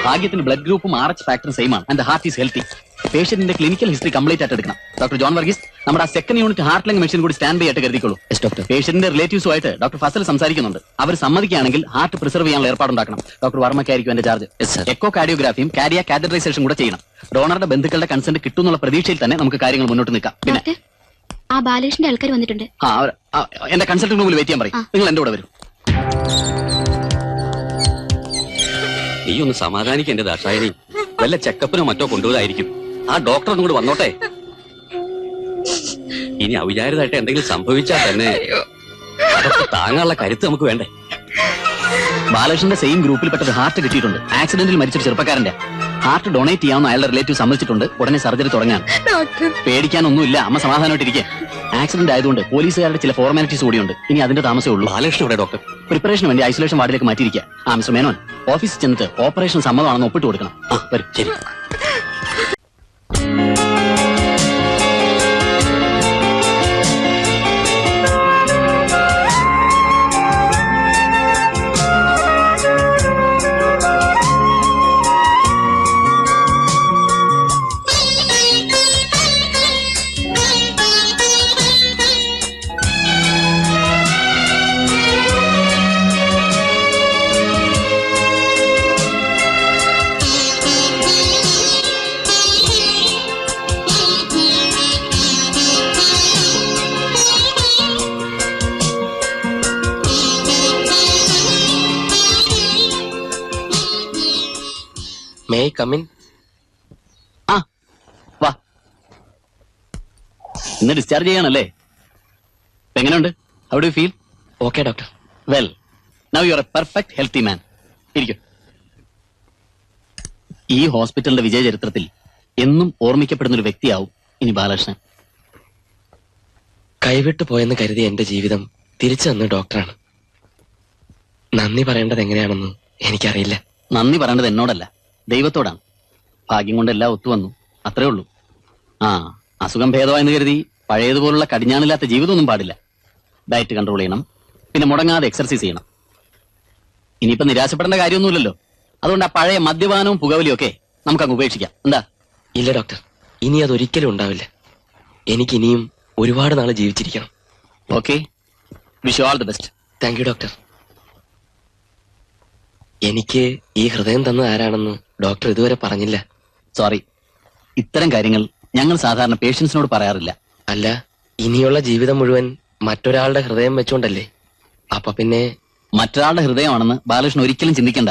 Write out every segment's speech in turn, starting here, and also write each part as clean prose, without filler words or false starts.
ഭാഗ്യത്തിന് ബ്ലഡ് ഗ്രൂപ്പും RH ഫാക്ടറും സെയിം ആണ് ആൻഡ് ഹാർട്ട് ഈസ് ഹെൽത്തി. പേഷ്യന്റിന്റെ ക്ലിനിക്കൽ ഹിസ്റ്ററി കംപ്ലീറ്റ് ആയിട്ട് എടുക്കണം. ഡോക്ടർ ജോൺ വർഗീസ്, നമ്മുടെ ആ second unit heart lung machine കൂടി സ്റ്റാൻഡ് ബൈ ആയിട്ട് കരുതിക്കോളൂ. പേഷ്യന്റിന്റെ റിലേറ്റീവ്സുമായിട്ട് ഡോക്ടർ ഫസൽ സംസാരിക്കുന്നുണ്ട്. അവർ സമ്മതിക്കുകയാണെങ്കിൽ ഹാർട്ട് പ്രിസർവ് ചെയ്യാനുള്ള ഏർപ്പാടുണ്ടാക്കണം. ഡോക്ടർ വർമ്മയ്ക്കായിരിക്കും എന്റെ ചാർജ്. എക്കോ കാർഡിയോഗ്രാഫിയും കാർഡിയാക് കാത്തഡറൈസേഷൻ കൂടെ ചെയ്യണം. ഡോണറുടെ ബന്ധുക്കളുടെ കൺസെന്റ് കിട്ടുന്നുള്ള പ്രതീക്ഷയിൽ തന്നെ നമുക്ക് കാര്യങ്ങൾ മുന്നോട്ട് നിൽക്കാം. പിന്നെ ആ ബാലകൃഷ്ണന്റെ ആൾക്കാർ വന്നിട്ടുണ്ട്. എന്റെ കൺസൾട്ടിംഗ് റൂമിൽ വെയിറ്റ് ചെയ്യാൻ പറയും. നിങ്ങൾ എന്റെ കൂടെ വരും. നീ ഒന്ന് സമാധാനിക്ക് എന്റെ ദാക്ഷായണി. വല്ല ചെക്കപ്പിനോ മറ്റോ കൊണ്ടുപോയതായിരിക്കും. ആ ഡോക്ടർ ഒന്നും കൂടെ വന്നോട്ടെ. ഇനി അവിചാരിതമായിട്ട് എന്തെങ്കിലും സംഭവിച്ചാൽ തന്നെ അതൊക്കെ താങ്ങാനുള്ള കരുത്ത് നമുക്ക് വേണ്ടേ? ബാലകൃഷ്ണന്റെ സെയിം ഗ്രൂപ്പിൽപ്പെട്ട ഒരു ഹാർട്ട് കിട്ടിയിട്ടുണ്ട്. ആക്സിഡന്റിൽ മരിച്ചൊരു ചെറുപ്പക്കാരന്റെ ഹാർട്ട് ഡൊണേറ്റ് ചെയ്യാവുന്ന അയാളുടെ റിലേറ്റീവ് സമ്മതിച്ചിട്ടുണ്ട്. ഉടനെ സർജറി തുടങ്ങാൻ. പേടിക്കാനൊന്നുമില്ല, അമ്മ സമാധാനമായിട്ടിരിക്കെ. ആക്സിഡന്റ് ആയതുകൊണ്ട് പോലീസുകാരുടെ ചില ഫോർമാലിറ്റീസ് കൂടിയുണ്ട്. ഇനി അതിന്റെ താമസമേ ഉള്ളൂ. ബാലകൃഷ്ണൻ ഇവിടെ ഡോക്ടർ പ്രിപ്പറേഷന് വേണ്ടി ഐസൊലേഷൻ വാർഡിലേക്ക് മാറ്റിയിരിക്കുക. മിസ്റ്റർ മേനോൻ, ഓഫീസിൽ ചെന്നിട്ട് ഓപ്പറേഷൻ സമ്മതമാണെന്ന് ഒപ്പിട്ട് കൊടുക്കണം. വരും. ശരി. May I come in? വാ. ഇന്ന് ഡിസ്ചാർജ് ചെയ്യാണല്ലേ? എങ്ങനെയുണ്ട്? How do you feel? Okay, doctor. Well, now you are a perfect healthy man. ഇരിക്കൂ. ഈ ഹോസ്പിറ്റലിന്റെ വിജയ ചരിത്രത്തിൽ എന്നും ഓർമ്മിക്കപ്പെടുന്ന ഒരു വ്യക്തിയാവും ഇനി ബാലകൃഷ്ണൻ. കൈവിട്ടു പോയെന്ന് കരുതി എന്റെ ജീവിതം തിരിച്ചു തന്ന ഡോക്ടറാണ്. നന്ദി പറയേണ്ടത് എങ്ങനെയാണെന്ന് എനിക്കറിയില്ല. നന്ദി പറയേണ്ടത് എന്നോടല്ല, ദൈവത്തോടാണ്. ഭാഗ്യം കൊണ്ട് എല്ലാം ഒത്തുവന്നു, അത്രേ ഉള്ളൂ. അസുഖം ഭേദമായെന്ന് കരുതി പഴയതുപോലുള്ള കടിഞ്ഞാണില്ലാത്ത ജീവിതമൊന്നും പാടില്ല. ഡയറ്റ് കൺട്രോൾ ചെയ്യണം, പിന്നെ മുടങ്ങാതെ എക്സർസൈസ് ചെയ്യണം. ഇനിയിപ്പോ നിരാശപ്പെടേണ്ട കാര്യമൊന്നുമില്ലല്ലോ. അതുകൊണ്ട് ആ പഴയ മദ്യപാനവും പുകവലിയും ഒക്കെ നമുക്കങ്ങ് ഉപേക്ഷിക്കാം. എന്താ? ഇല്ല ഡോക്ടർ, ഇനി അതൊരിക്കലും ഉണ്ടാവില്ല. എനിക്ക് ഇനിയും ഒരുപാട് നാള് ജീവിച്ചിരിക്കണം. Okay, wish you all the best. Thank you doctor. എനിക്ക് ഈ ഹൃദയം തന്നത് ആരാണെന്ന് ഡോക്ടർ ഇതുവരെ പറഞ്ഞില്ല. സോറി, ഇത്തരം കാര്യങ്ങൾ ഞങ്ങൾ സാധാരണ പേഷ്യൻസിനോട് പറയാറില്ല. അല്ല, ഇനിയുള്ള ജീവിതം മുഴുവൻ മറ്റൊരാളുടെ ഹൃദയം വെച്ചോണ്ടല്ലേ? അപ്പൊ പിന്നെ മറ്റൊരാളുടെ ഹൃദയമാണെന്ന് ബാലകൃഷ്ണൻ ഒരിക്കലും ചിന്തിക്കണ്ട.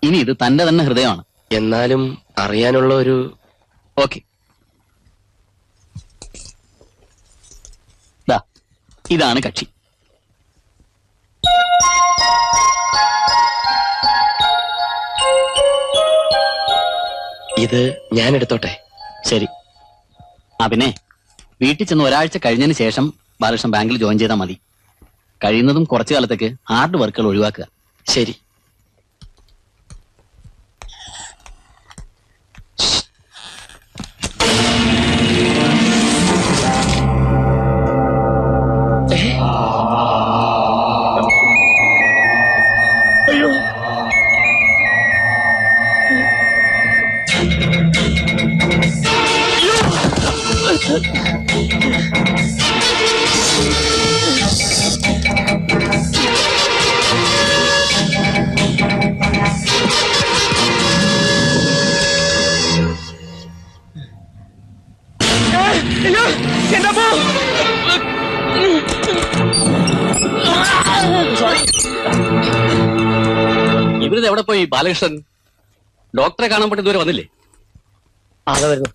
ഇനി ഇത് തന്റെ തന്നെ ഹൃദയമാണ്. എന്നാലും അറിയാനുള്ള ഒരു ഓക്കെ. ഇതാണ് കക്ഷി. ഇത് ഞാൻ എടുത്തോട്ടെ? ശരി. പിന്നെ വീട്ടിൽ ചെന്ന് ഒരാഴ്ച കഴിഞ്ഞതിന് ശേഷം ബാലകൃഷ്ണൻ ബാങ്കിൽ ജോയിൻ ചെയ്താൽ മതി. കഴിയുന്നതും കുറച്ചു കാലത്തേക്ക് ഹാർഡ് വർക്കുകൾ ഒഴിവാക്കുക. ശരി. ഇവരിത് എവിടെ പോയി? ബാലകൃഷ്ണൻ ഡോക്ടറെ കാണാൻ പറ്റി ഇതുവരെ വന്നില്ലേ? ആകെ വരുന്നു.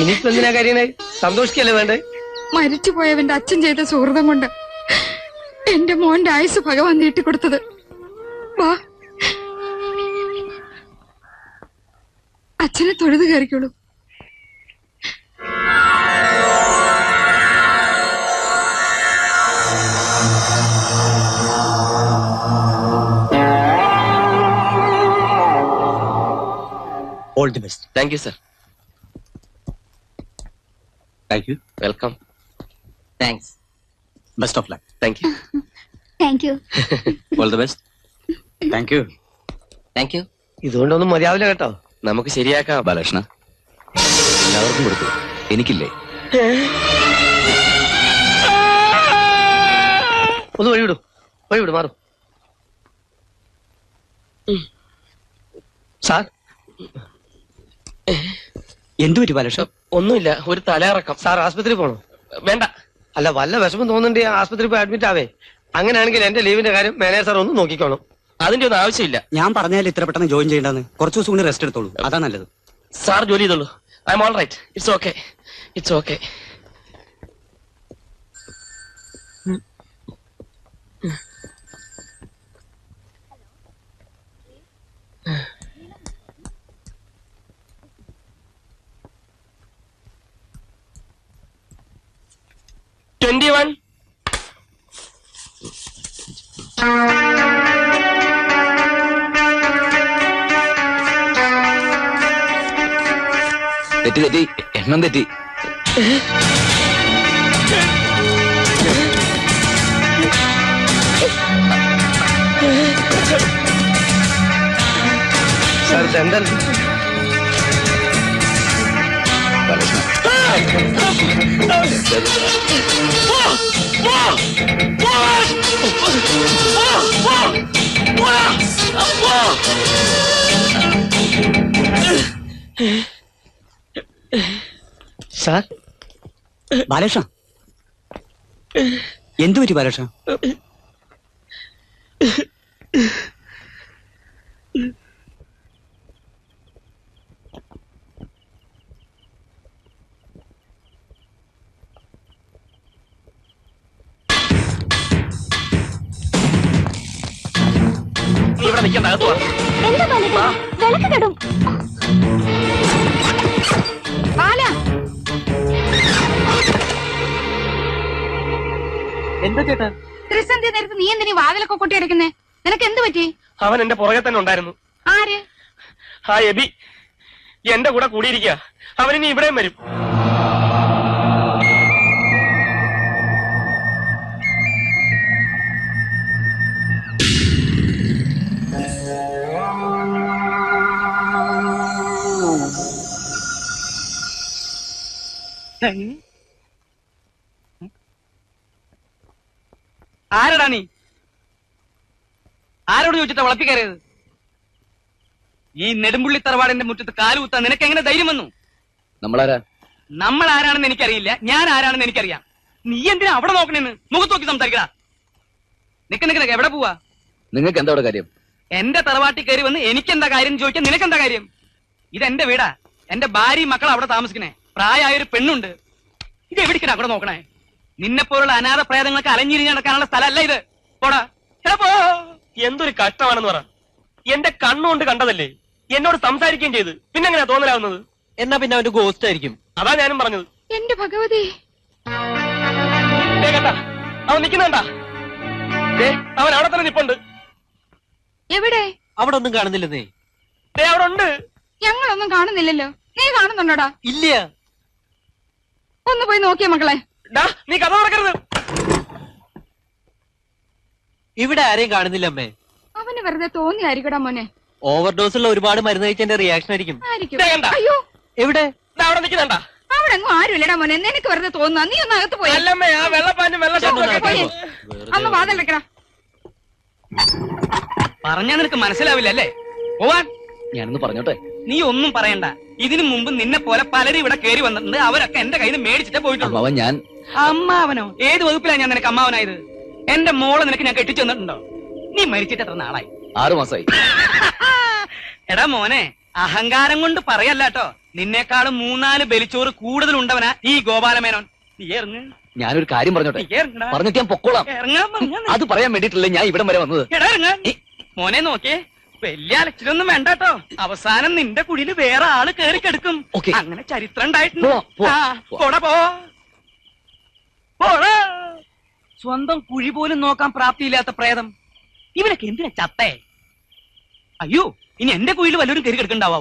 ഇനിയിപ്പോ എന്തിനാ കാര്യനായി? സന്തോഷിക്കല്ലേ വേണ്ടേ? മരിച്ചുപോയവന്റെ അച്ഛൻ ചെയ്ത സുഹൃതം കൊണ്ട് എന്റെ മോന്റെ ആയുസ് ഭഗവാൻ നീട്ടിക്കൊടുത്തത്. വാ, അച്ഛനെ തൊഴുത് കയറിക്കോളൂ. All the best. Thank you sir. Thank you. Welcome. Thanks. Best of luck. Thank you. Thank you. All the best. Thank you. Thank you. ഇതുകൊണ്ടൊന്നും മതിയാവില്ല കേട്ടോ. നമുക്ക് ശരിയാക്കാം. ബാലകൃഷ്ണ, എല്ലാവർക്കും കൊടുത്തു, എനിക്കില്ലേ? ഒന്ന് വഴിവിടൂ, വഴിവിടൂ, മാറും. സാർ, എന്തു പറ്റി ബാലകൃഷ്ണ? ഒന്നുമില്ല, ഒരു തലയിറക്കം. സാർ ആസ്പത്രി പോണോ? വേണ്ട. അല്ല, വല്ല വിഷമം തോന്നുന്നുണ്ട് ആസ്പത്രി പോയി അഡ്മിറ്റ് ആവേ. അങ്ങനെയാണെങ്കിൽ എന്റെ ലീവിന്റെ കാര്യം മാനേജർ സാർ ഒന്ന് നോക്കിക്കോണം. അതിന്റെ ഒന്നും ആവശ്യമില്ല. ഞാൻ പറഞ്ഞാൽ ഇത്ര പെട്ടെന്ന് ജോയിൻ ചെയ്യേണ്ടെന്ന്. കുറച്ച് ദിവസം കൂടി റെസ്റ്റ് എടുത്തോളൂ, അതാ നല്ലത്. സാർ ജോലി ചെയ്തോളൂ. I am all right. It's okay, it's okay. തെറ്റി തെറ്റി, എണ്ണം തെറ്റി. സാർ എന്താ സാർ? ബാലകൃഷ്ണ, എന്തു പറ്റി ബാലകൃഷ്ണ? ഇവിടെ നിൽക്കണ്ട, അകത്ത് വാ. എന്താ ബാലേട്ടാ, വിളക്ക് കെടും. ബാല, എന്താ ചേട്ടാ? ത്രിസന്ധ്യ നേരത്ത് നീ എന്തിനീ വാതിലൊക്കെ കൊട്ടിയടക്കുന്നേ? നിനക്ക് എന്ത് പറ്റി? അവൻ എന്റെ പുറകെ തന്നെ ഉണ്ടായിരുന്നു. ആര്? ആ എബി എന്റെ കൂടെ കൂടിയിരിക്കുക. അവനിനി ഇവിടെയും വരും. ആരടാ നീ? ആരോട് ചോദിച്ചിട്ടാ വളപ്പിക്കയറിയത്? ഈ നെടുമ്പുള്ളി തറവാടിന്റെ മുറ്റത്ത് കാലുകുത്താൻ നിനക്ക് എങ്ങനെ ധൈര്യം വന്നു? നമ്മളാരാ? നമ്മൾ ആരാണെന്ന് എനിക്കറിയില്ല, ഞാൻ ആരാണെന്ന് എനിക്കറിയാം. നീ എന്തിനാ അവിടെ നോക്കണേന്ന്? മുഖത്ത് നോക്കി സംസാരിക്കടാ. നിനക്ക് എവിടെ പോവാ? നിങ്ങൾക്ക് എന്താ അവിടെ കാര്യം? എന്റെ തറവാട്ടിൽ കയറി വന്ന് എനിക്കെന്താ കാര്യം ചോദിക്കാൻ നിനക്കെന്താ കാര്യം? ഇതെന്റെ വീടാ, എന്റെ ഭാര്യയും മക്കൾ അവിടെ താമസിക്കണേ. പ്രായമായൊരു പെണ്ണുണ്ട്. ഇത് എവിടേക്കാണ് അവിടെ നോക്കണേ? നിന്നെപ്പോലുള്ള അനാഥ പ്രേതങ്ങൾക്ക് അലഞ്ഞിരിഞ്ഞ് നടക്കാനുള്ള സ്ഥലമല്ല ഇത്. പോടാ, പോ. എന്തൊരു കഷ്ടമാണെന്ന് പറ. എന്റെ കണ്ണുകൊണ്ട് കണ്ടതല്ലേ, എന്നോട് സംസാരിക്കുകയും ചെയ്ത്, പിന്നെ എങ്ങനെയാ തോന്നലാവുന്നത്? എന്നാ പിന്നെ അവന്റെ ഗോസ്റ്റ് ആയിരിക്കും. അതാ ഞാനും പറഞ്ഞത്. എന്റെ ഭഗവതി, കേട്ടാ, അവൻ നിൽക്കുന്നുണ്ടാ? അവൻ അവിടെ തന്നെ നിപ്പുണ്ട്. എവിടെ? അവിടെ ഒന്നും കാണുന്നില്ലെന്നേ. അവിടെ ഉണ്ട്. ഞങ്ങളൊന്നും കാണുന്നില്ലല്ലോ. നീ കാണുന്നുണ്ടോടാ? ഇല്ല. ഒന്ന് പോയി നോക്കിയ മക്കളെ. നീ കഥ തുറക്കരുത്. ഇവിടെ ആരെയും കാണുന്നില്ല അമ്മേ. അവന് വെറുതെ തോന്നിയായിരിക്കടാ മോനെ. ഓവർഡോസ് ഉള്ള ഒരുപാട് മരുന്ന് കഴിച്ചതിന്റെ റിയാക്ഷൻ ആയിരിക്കും. അയ്യോ, എവിടെ? അവിടെ നിൽക്കുന്നുണ്ടാ? അവിടെ എങ്ങും ആരുമില്ലടാ മോനെ. നിനക്ക് വെറുതെ തോന്നുക. നീ ഒന്ന് അകത്ത് പോയി അല്ലമ്മേ, ആ വെള്ളപ്പാൻറ്റും വെള്ള അന്ന് വാതിലടക്കടാ. പറഞ്ഞാ നിനക്ക് മനസ്സിലാവില്ല അല്ലേ? പോവാൻ. ഞാനൊന്ന് പറഞ്ഞോട്ടെ. നീ ഒന്നും പറയണ്ട. ഇതിനു മുമ്പ് നിന്നെ പോലെ പലരും ഇവിടെ കയറി വന്നിട്ടുണ്ട്. അവരൊക്കെ എന്റെ കയ്യിൽ നിന്ന് മേടിച്ചിട്ടേ പോയിട്ടുള്ളൂ. അമ്മാവൻ ഞാൻ. അമ്മാവനോ? ഏത് വകുപ്പിലാണ് ഞാൻ നിനക്ക് അമ്മാവനായത്? എന്റെ മോളെ നിനക്ക് ഞാൻ കെട്ടിച്ചു തന്നിട്ടുണ്ടോ? നീ മരിച്ചിട്ട് എത്ര നാളായി? 6 മാസമായി. എടാ മോനെ, അഹങ്കാരം കൊണ്ട് പറയല്ലാട്ടോ. നിന്നേക്കാളും 3-4 ബലിച്ചോറ് കൂടുതൽ ഉണ്ടവനാ ഈ ഗോപാലമേനോൻ. നീ ഇറങ്ങ്. ഞാനൊരു കാര്യം പറഞ്ഞോട്ടെ? നീ ഇറങ്ങടാ. പറഞ്ഞിട്ട് ഞാൻ പൊക്കോളാം. ഇറങ്ങാൻ പറഞ്ഞാ നീ. അത് പറയാൻ വേണ്ടിയിട്ടല്ലേ ഞാൻ ഇവിടം വരെ വന്നത്. എടാ ഇറങ്ങാൻ. മോനെ നോക്കിയേ, വലിയ അലച്ചിലൊന്നും വേണ്ടാട്ടോ. അവസാനം നിന്റെ കുഴിയിൽ വേറെ ആള് കേറി കിടക്കും. ഓക്കേ. അങ്ങനെ ചരിത്രം ഉണ്ടായിട്ടുണ്ട്. പോ. പോടാ പോ. പോടാ. സ്വന്തം കുഴി പോലും നോക്കാൻ പ്രാപ്തിയില്ലാത്ത പ്രേതം ഇവനൊക്കെ എന്തിനാ ചത്തേ? അയ്യോ, ഇനി എന്റെ കുഴിയിൽ വല്ലവരും കയറി കിടക്കണ്ടാവോ?